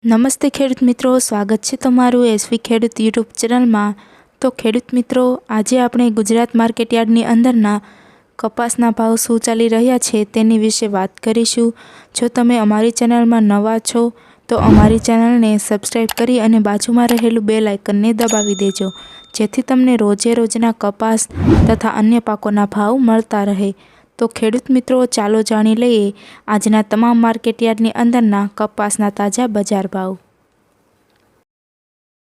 નમસ્તે ખેડૂત મિત્રો, સ્વાગત છે તમારું એસવી ખેડૂત યુટ્યુબ ચેનલમાં। તો ખેડૂત મિત્રો, આજે આપણે ગુજરાત માર્કેટયાર્ડની અંદરના કપાસના ભાવ શું ચાલી રહ્યા છે તેની વિશે વાત કરીશું। જો તમે અમારી ચેનલમાં નવા છો તો અમારી ચેનલને સબસ્ક્રાઈબ કરી અને બાજુમાં રહેલું બેલ આઇકનને દબાવી દેજો, જેથી તમને રોજે રોજના કપાસ તથા અન્ય પાકોના ભાવ મળતા રહે। તો ખેડૂત મિત્રો, ચાલો જાણી લઈએ આજના તમામ માર્કેટયાર્ડની અંદરના કપાસના તાજા બજાર ભાવ।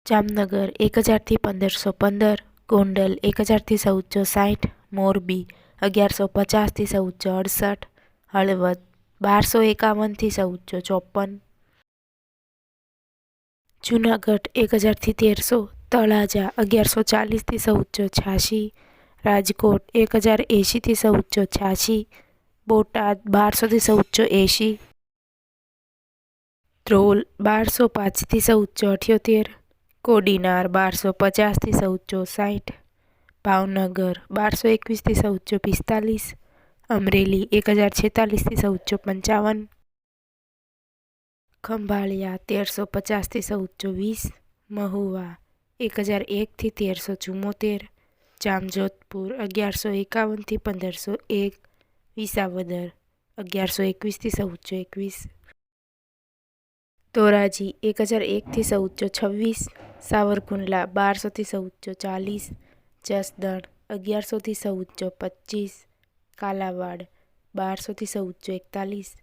જામનગર 1000 થી 1515, ગોંડલ 1000 થી 1460, મોરબી 1150 થી 1468, હળવદ 1251 થી 1454, જૂનાગઢ 1000 થી 1300, તળાજા 1140 થી 1486, રાજકોટ 1080 થી 1486, બોટાદ 1200 થી 1480, ધ્રોલ 1205 થી 1478, કોડીનાર 1250 થી 1460, ભાવનગર 1221 થી 1445, અમરેલી 1046 થી 1455, ખંભાળિયા 1350 થી 1420, મહુવા 1001 થી 1374, જામજોધપુર 1151 થી 1501, વિસાવદર 1121 થી 1421, ધોરાજી 1001 થી 1426, સાવરકુંડલા 1200 થી 1440, જસદણ 1100 થી 1425, કાલાવાડ 1200 થી 1441,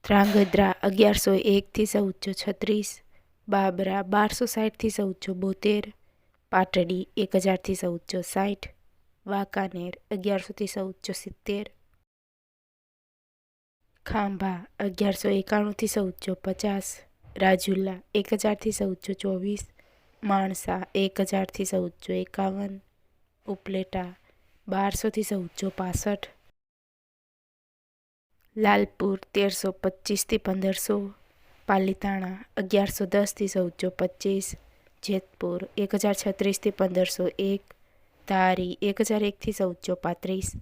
ધ્રાંગધ્રા 1101 થી 1436, બાબરા 1260 થી 1472, પાટડી 1000 થી 1460, વાંકાનેર 1100 થી 1470, ખાંભા 1191 થી 1450, રાજુલા 1000 થી 1424, માણસા 1000 થી 1451, ઉપલેટા 1200 થી 1465, લાલપુર 1325 થી 1500, પાલીતાણા 1110 થી 1425, જેતપુર 1036 થી 1501, ધારી 1001 થી 1435,